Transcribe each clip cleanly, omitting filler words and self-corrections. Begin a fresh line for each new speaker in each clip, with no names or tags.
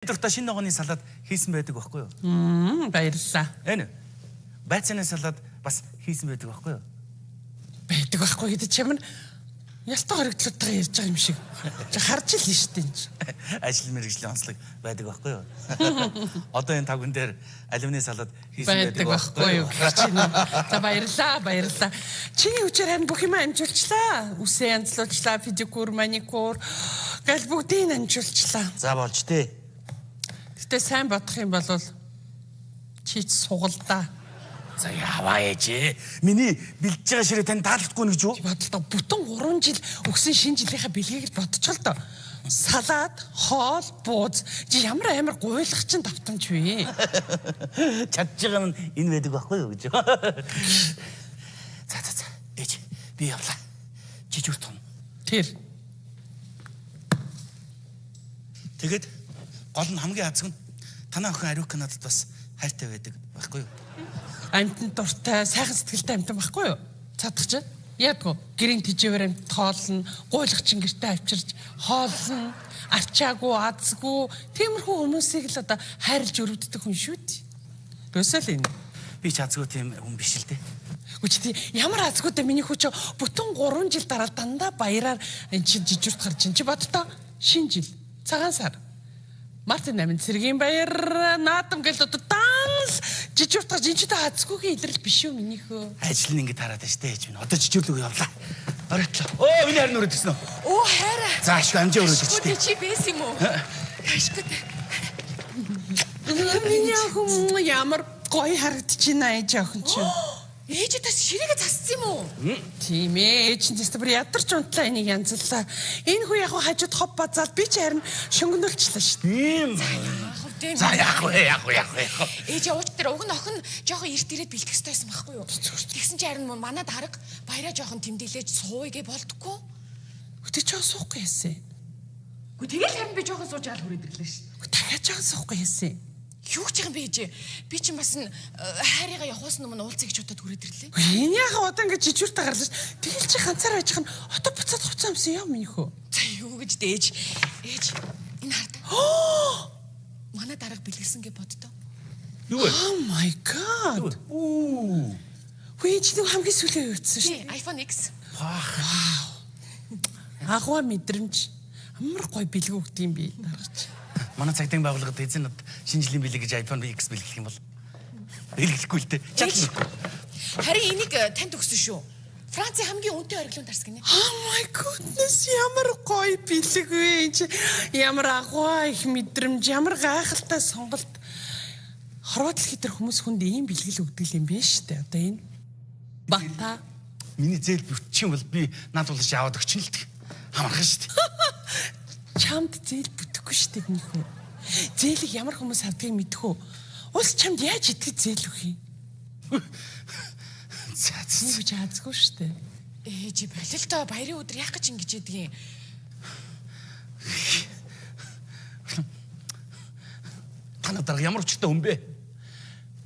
Дуртай шинэ ногооны салаад хийсэн байдаг байхгүй юу?
Баярлалаа.
Энэ байцааны салаад бас хийсэн байдаг байхгүй юу?
Байдаг байхгүй гэдэг чамд ялтаа хоригдлуудтайгаа ярьж байгаа юм шиг. Харж л нь шүү дээ.
Ажил мэргэжлийн онцлог байдаг байхгүй юу? Одоо энэ тавган дээр аливны салаад хийсэн байдаг байхгүй юу?
За баярлалаа. Чиний хүчээр харин бүх юм амжуулчлаа. Үсээ янзлуулчлаа, педикюр, маникюр гэл бүгдийг амжуулчлаа.
За болж тээ.
Гэтэ сайн бодох юм бол чи ч сугалдаа.
За яваа ээжээ. Миний бэлдэж байгаа ширээ тань таалагдгүй нэг юу?
Бодлоо бүтэн 3 жил өгсөн шинэ жилийнхаа бэлгийг л бодчихол доо. Салаад, хоол, бууз. Чи ямар амар гуйлах чинь давтамж вэ?
Чадж байгаа нь энэ байдаг байхгүй юу гэж. За. Ээж би явлаа. Чи зүрт том.
Тэр.
Тэгэд гол нь хамгийн азг нь танаа охин Ариука надад бас хайртай байдаг байхгүй юу?
Амтнд дуртай, сайхан сэтгэлтэй амтан байхгүй юу? Цадагч. Яадгүй гэрийн тижээвэр амт тоолно, гуйлах чин гэртээ авчирч, хоолно, арчаагүй, азгүй, тиймэрхүү хүмүүсийг л одоо хайрлж өрөвддөг хүн шүү дээ. Өсөл энэ.
Би ч азгүй тийм хүн биш л дээ.
Үгүй ямар азгүй дээ миний хүч бүтэн 3 жил дараа дандаа баяраар энэ чинь жижигт гарч ин чи бодтоо шинэ жил, цагаан сар. Мартин амин цэргийн баяр наадам гэл одоо данс жижигт гарч ин чи та азгүйгийн илрэл биш үү минийхөө.
Ажил нь ингэ тараад байна штэ ээж минь. Одоо жижиглүү явлаа. Оройлоо. Оо миний харин өрөөд гисэн үү?
Оо хайраа.
За ашгүй амжаа өрөөд
гिचтэй. Чи бэс юм уу? Ашгүй.
Миний охин ямар гоё харагдчихна ээж охин чи.
Ээж тас ширээгээ зассан юм уу?
Тийм ээ, ээж нь тест бүр ядарч унтлаа энийг янзлаа. Энэ хүү яг хажууд хоп базаад би ч харин шөнгөнөлчлээ шүү
Тийм.
дээ.
За яах вэ?
Ээж ууч дээр уг нь охин жоохон эрт ирээд бэлтгэх ёстой байсан байхгүй юу? Тэгсэн чи харин манай дарга баяраа жоохон тэмдэглээж сууя гэ болдгоо.
Өтөж жоохон суухгүй яасан.
Гэхдээ тэгэл харин би жоохон сууж аал хүрээд ирлээ шүү.
Дахиад жоохон суухгүй яасан.
Юу гэж юм бэ ээж? Би чинь бас хайрыгаа явахаас өмнө уулзъя гэж бодоод хүрээд ирлээ.
Энэ яхаа одоо ингэж жижигтэй гарлаа. Тэгэл чи ганцаар байж хань одоо буцаад хуцаа юмсан яа минийхөө.
За юу гэж дээж. Ээж энэ хард. Манай дарга бэлгэлсэн гэ боддоо.
Юу вэ?
Oh my god.
Оо.
Хөөе чи хамгийн сүүлийн үйтсэн шүү.
iPhone X.
Агуу мэдрэмж амар гоё бэлэг өгдөг юм би даргач.
Манай цагдаагийн байгууллагад эзэн над шинэ жилийн бэлэг гэж iPhone X бэлгэлэх юм бол бэлгэлэхгүй л дээ. Чадлахгүй.
Харин энийг танд өгсөн шүү. Францын хамгийн өнтэй ориглон дарс гинэ.
Oh my goodness ямар гоё бэлэг вэ. Ямар агуу их мэдрэмж, ямар гайхалтай сонголт. Хорвоо дэлхий дээр хүмүүс хүнд ийм бэлгэл өгдөг юм байна шүү дээ. Одоо энэ бата
Миний зээл бүтчих юм бол би над тулж яваад өгч нь л дээ. Хамархан шүү дээ.
чамд зээл бүтэхгүй шүү дээ минийхүү. Зээлийг ямар хүмүүс авдгийг мэдэх үү? Ус чамд яаж итгэж зээл өгөх юм?
За.
Юу гэж азгүй шүү дээ.
Ээж болилтоо баярын өдөр яах гэж ингэж яадаг юм?
Танаа дарга ямар учиртай хүн бэ?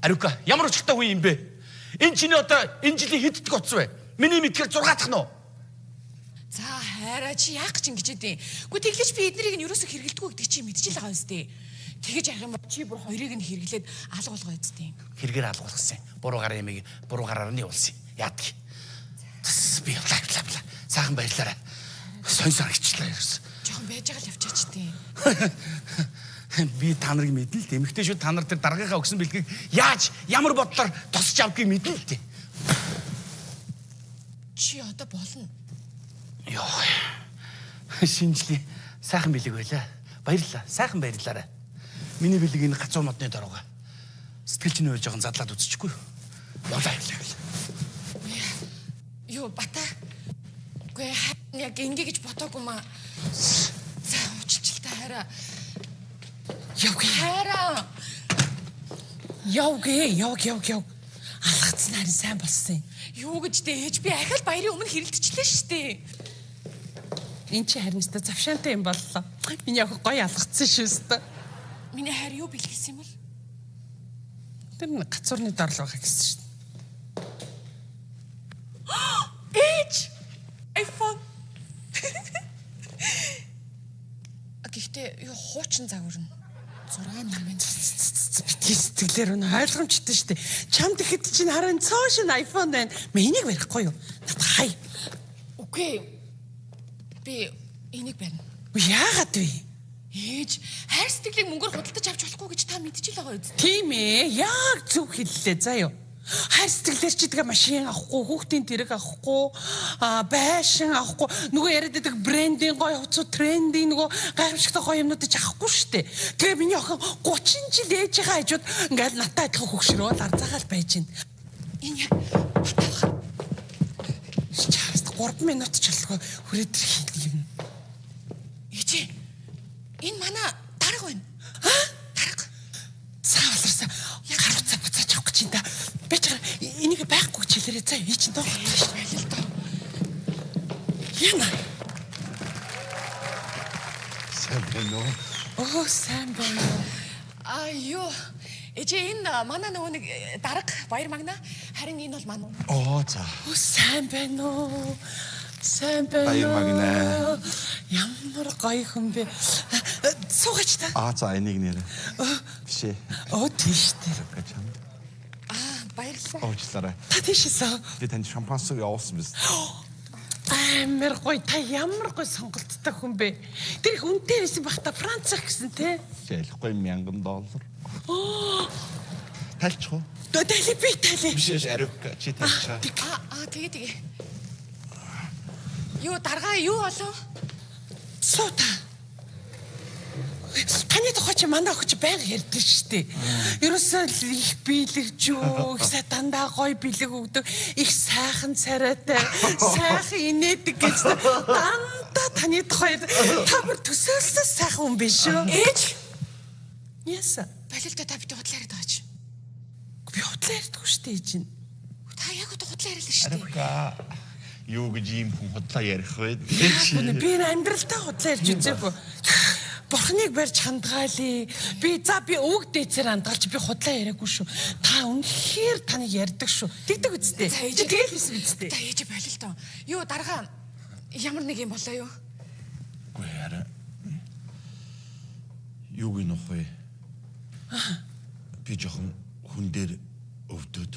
Ариука ямар учиртай хүн юм бэ? Энэ чиний одоо энэ жилийн хэд дэх оц вэ? Миний мэдхээр 6 дахь нь уу?
За хайраа чи яах гэж ингэж яадаг юм? Гэхдээ тэглэж би эднэрийг нь юусоо хэргэлдэггүй гэдэг чи мэдчихэл байгаа юм зү. Тэгэж ярих юм бол чи бүр хоёрыг нь хэрглээд алга болгоо эцтэй.
Хэрэгээр алгуулсан. Буруу гараа ямиг буруу гараар нь явуулсан. Яадаг. Би явлаа. Сайхан баярлаарай. Сонь гिचлээ ерөөс.
Жохон байж байгаа л явчаач тий.
Би та нарыг мэднэ л дээ. Эмэгтэй шүү та нар тэр даргийнхаа өгсөн бэлгийг яаж ямар бодлоор тосч авдгийг мэднэ л дээ.
Чи одоо болно.
Йоо. Шинжлээ. Сайхан бэлэг байлаа. Баярлалаа. Сайхан баярлаарай. Миний бэлэг энэ гацуу модны дорога. Сэтгэл чинь өөр жоохон задлаад үзчихгүй. Болоо.
Юу бата. Гүй яг ингэ гэж ботоогүй маа. За уучлалтай хайраа. Хайраа.
Яв. Алгацсан харин сайн болсон юм.
Юу гэж дээж би ахаал баярын өмнө хэрэлдчихлээ шүү дээ.
Энд чи харин өстө завшаантай юм боллоо. Миний охин гоё алгацсан шүү өстө.
Миний хайр юу бэлгэлсэн юм бол?
Тэр гацуурны дорлоо гэсэн шүү.
Ээж. iPhone. Гэхдээ юу хуучин загварна.
Битгий сэтгэлээр өнө ойлгомжтой шүү дээ. Чамд ихэд чинь харин цоошин iPhone байна. Энийг барихгүй юу? Над хай.
Үгүй. Би энийг барина.
Яагаад вэ?
Ээж, хайр сэтгэлийг мөнгөөр худалдаж авч болохгүй гэж та мэдчихэл байгаа үст.
Тийм ээ. Яг зөв хэллээ. За юу. Хайр сэтгэлээр чи тэгээ машин авахгүй, хүүхдийн тэрэг авахгүй, байшин авахгүй, нөгөө яриад байдаг брендинг гоё хувцас, трендинг нөгөө гайхамшигтай гоё юмнуудыг авахгүй штэ. Тэгээ миний охин 30 жил ээжийнхээ хажууд ингээл натаа адилхан хөгшрөөл арзаагаал байж байна.
Энэ яг баталгаа.
Чаас 3 минут ч болгүй хүрээд ирэх юм.
Ээж, энэ манай дарга байна. Дарга.
Цааваларсаа гаруцаа буцаач авах гэж энэ. Би ч энийг байхгүй ч хэлээрээ цаа ий чинь доо.
Байл л доо.
Яна.
Сайн байна уу?
Оо сайн байна.
Юу. Ээж энэ манай нөгөө нэг дарга баяр магна. Харин энэ бол манай.
Оо за.
Оо сайн байна уу? Сайн байна.
Баяр магна.
Ямар гоё хүн бэ? Суугач та.
За энийг нэрэ. Биш ээ.
Оо тийш дээ.
Баярлалаа.
Уучлаарай.
Та тийшээсээ.
Би танд шампансыг явуулсан биз.
Амар гоё. Та ямар гоё сонголттой хүн бэ? Тэр их үнэтэй байсан бах та Францах гэсэн те.
Ялахгүй $1000. Тайлчих уу?
Дали би тали.
Биш ээ, ариук чи тайлчаа.
Тэгээ. Юу даргаа юу болов?
Суута. Таны тухай чи манай охин чи байнга ярьдаг шүү дээ. Ерөөсөө л их биелэгж юу, их дандаа гоё бэлэг өгдөг, их сайхан царайтай, сайхан инээдэг гэж дандаа таны тухай та бүр төсөөлсөн сайхан хүн биш үү?
Ээж.
Яса.
Болилдоо та битүү худлаа яриад байгаа чи.
Би худлаа ярьдаг шүү дээ ээж.
Та яг худлаа яриад л шүү дээ.
Ариука. Юу гэж ийм хүн худлаа ярих вэ?
Би амьдралтаа худлаа ярьж үзээгүй. Бурхныг барьж хандгаалээ. Би өвөг дээцээр хандгаалч би худлаа яриаггүй шүү. Та үнэхээр таныг ярьдаг шүү. Тэгдэг үсттэй. Тэгэл хэлсэн үсттэй.
Та ээж болилдоо. Юу даргаа ямар нэг юм болоо юу?
Үгүй яара. Юуг нөх вэ? Би жоохон хүн дээр өвдөд.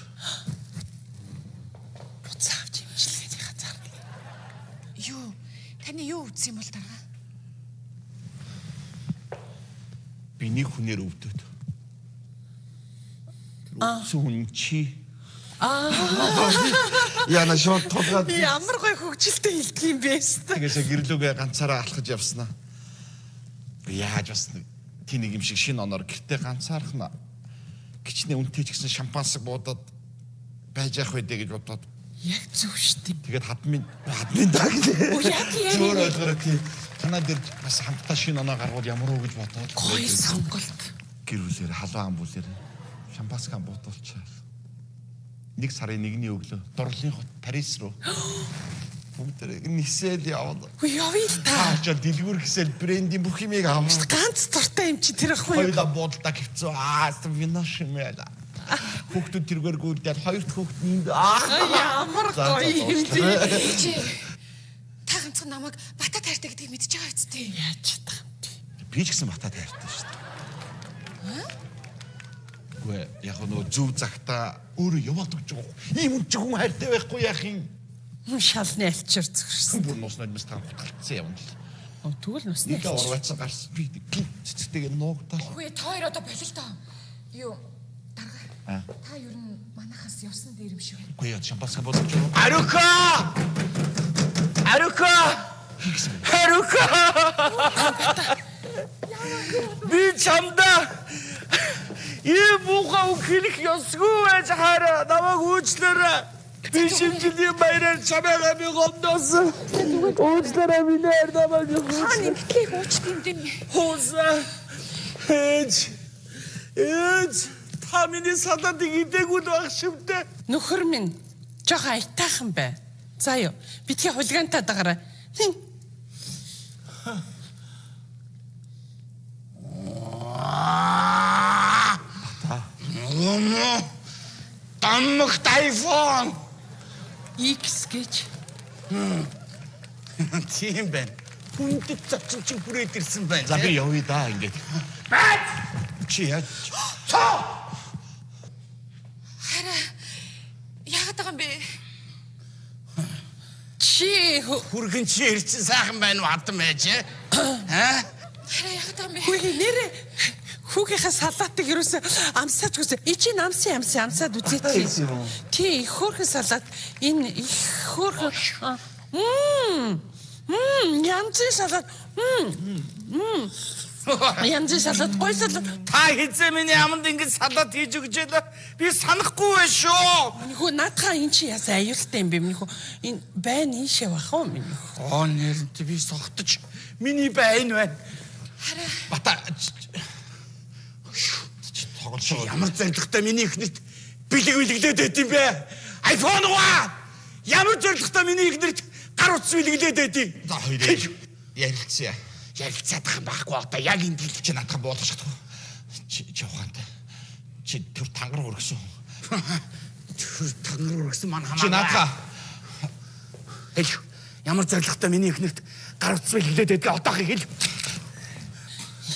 Буцаавч имчилгээний газар.
Юу? Таны юу үтсэн юм бол даргаа?
Би нэг хүнээр өвдөд. Сүн чи. Яна шот толгойд.
Ямар гоё хөгжилтэй хэлдэг юм бэ?
Тэгээсээ гэрлүүгээ ганцаараа алхаж явснаа. Би яаж бас тэнийг юм шиг шинэ оноор гэртээ ганцаархна. Гичнээ үнтэй ч гэсэн шампансаг буудаад байж явах байдэ гэж бодоод.
Яг зөв шүү дээ.
Тэгээд хадмын даг лээ.
Яг яа.
Зөөр ойлгороо тий. Танаа дээр бас хамтдаа шинэ оноо гаргууд ямар уу гэж бодоод.
Гоё сонголт.
Гэр бүлээр халуун бүлээр шампанскаа буудуулчаа. 1 сарын 1-ний өглөө дурлалын хот Парис руу. Бүгдээ нисэл яваад.
Явъя л та.
Ачаа дэлгүүр гэсэл брендийн бүх юмыг аваад.
Ганц дуртай юм чи тэр ахгүй юу?
Хоёулаа буудалдаа хэвцүү. Вино шимэла. Хүүхдүүд тэргээр гүйдэл хоёр хүүхд нь
ямар гоё юм бэ?
Ээж. Та ганцхан намайг бата таартай гэдгийг мэдчихэж байгаа үсттэй.
Яаж чадах юм бэ?
би ч гэсэн батаа таартай шүү дээ. Гүй яг нөө зөв цагта өөрөө яваад өгч байгаа. Ийм үн чи хүн хайртай байхгүй яах юм?
Шалны альчир зүгшсэн.
Бүр нуснаад мэс тань хутгалцсан юм л.
Тэгвэл нусны
Нэг урвацсан гарсан би цэцтэйг нуугдал.
Үгүй та хоёр одоо болилдоо. Юу дарга. Та ер нь манахаас явсан дээр юм шиг байна.
Үгүй яа шампанска бодож юу?
Арука! Би чамда ийм муухай хэлэх ёсгүй байж хараа намайг уучлаарай. Би шинжлэлийн баяраар чамайгаа би гомдоосон. Уучлаарай минь намайг уучлаарай.
Та нэмтлийг уучт юм дээ.
Хөөсөө. Ээж та миний садад идэггүй байх шивдэ.
Нөхөр минь жоохон айтаахан бай. За юу, битгий хулигантай дагараа.
Таммах iPhone.
X гэж.
Тийм байна. Хүндэт цачин чи хүрээд ирсэн байна.
За би явъя да ингээд.
Бат!
Чи яаж?
Хараа яагаад байгаа юм бэ?
Чи
Хүргэн чи ирсэн сайхан байна уу хатан байж аа?
Хараа яагаад байгаа юм бэ?
хүү нэрээ хүүгийнхаа салаатыг юусэн амсаач гүсэн. Ичи амсаад үзээч. Тий, их хөөрхөн салаат. Энэ их хөөрхөн. Янзын салаат. Янзын салаат гой салаат.
Та хизээ миний аманд ингэж салаад хийж өгч байлаа. Би санахгүй байх шүү.
Минийхүү наадхаа эн чи ясаа аюултай юм бэ минийхүү. Энэ байн ийшээ бах уу минийхүү.
Оо нэрнт би согтож. Миний байн байна.
Хараа
Бата тоглож байгаа.
Ямар зоригтой миний ихнэрт бэлгэлээд байт юм бэ? iPhone уу? Ямар зоригтой миний ихнэрт гар утас бэлгэлээд байт юм.
За хоёроо ярилцъя.
Ярилцаадах юм байхгүй одоо яг энэ тэл
Чи надхан буулгах шатгүй. Чи ухаантай. Чи төр тангар өргөсөн.
төр тангар өргөсөн маань хамаагүй.
Чи надхан
Хэл ямар зоригтой миний ихнэрт гар утас бэлгэлээд байдгаа одоохыг хэл.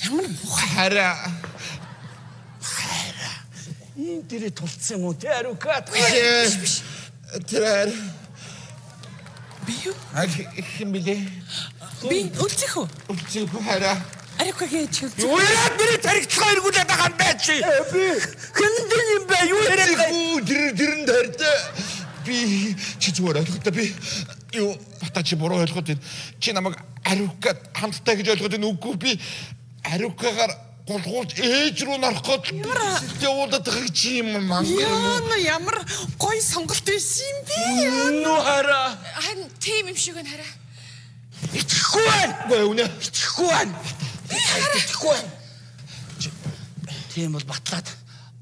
Ямар
хараа
Энэ дэрэ тулцсан юм уу те арукат.
тэр
би юу?
хин билээ.
Би үлцэх үү?
Чи хараа
Арiko гэж үлцэх.
Юу яриад нэрээ таригтлага эргүүлээд байгаа юм бэ чи? Би хэндэн юм бэ? Юу яриад байгаа?
дэрэн дайртай. Би чи зүгээр ойлгохдоо би юу бата чи буруу ойлгоод байна. Чи намайг арукад хамттай гэж ойлгоод байна үгүй би арукагаар голгуулж ээж рүү нарах гээд явуулаад байгаа чи юм мангар.
Ямар гой сонголт байсан юм бэ?
Нүү хараа.
харин тийм юм шиг байна хараа.
Итгэхгүй байна.
Гүй үнэ.
Итгэхгүй байна. Итгэхгүй байна. Тийм бол батлаад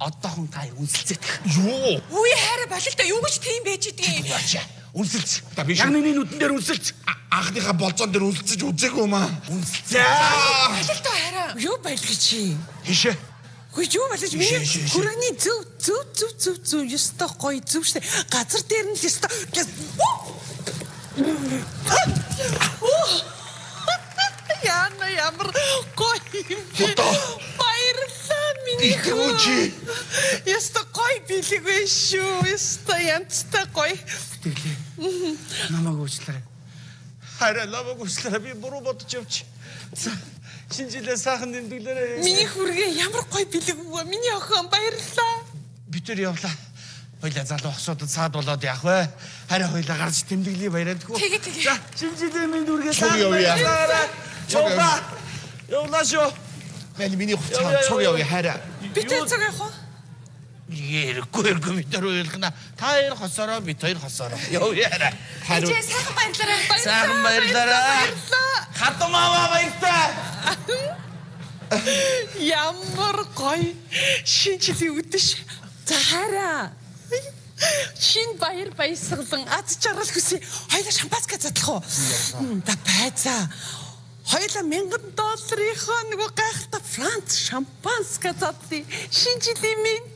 одоохон та үнсэлцэх.
Юу?
Үе хараа болол та юу гэж тийм байж идэг.
Яачаа. Үнсэлц.
Та биш.
Яг миний нүдэн дээр үнсэлц.
Анхныхаа болцоон дээр үлдсэж үзээгүй юм аа.
Үнсэлцээ.
Болол та хараа.
Юу байлгүй чи?
Хишээ.
Хөөе юу байлж миний хүрээний зөв ёстой гоё зөв штэ. Газар дээр нь ёстой. Яна ямар гоё юм. Баярлалаа миний
Икүүчи.
Ёстой гоё билгүй шүү. Ёстой янцтай гоё.
Тэглээ. Намайг уучлаарай. Хараа намайг уучлаарай. Би буруу бодож явчих. Шинжилгээ сайхан дэмдэглээрэй.
Миний хүргээ ямар гоё билгүй. Миний охин баярлалаа.
Бид төр явлаа. Хойлоо залуу хосуудад саад болоод явах вэ? Хараа хойлоо гарч тэмдэглэе баярандгүй.
Тэгээ.
За, шинжилгээ минь үргээ
Цуг явъя.
Чоба. Явлаа шүү.
Мэн миний хуцаа цуг явъя хараа.
Би тэр цаг явах уу?
Эргүй бид нар уйлгана. Та хоёр хосороо бид хоёр хосороо. Явъя.
Хараа.
Чи сайхан баярлаарай.
Сайхан баярлаарай. Хатамаа баяртай.
Ямар гоё шинжлэх үдэш. За хараа. Шин баяр баясгалан аз жаргал хүсье. Хоёлаа шампанскэ задлах уу? Да байцаа. Хоёлаа $1000-ийнхоо нөгөө гайхалтай Франц шампанскэ задлаа. Шинжлэх минь.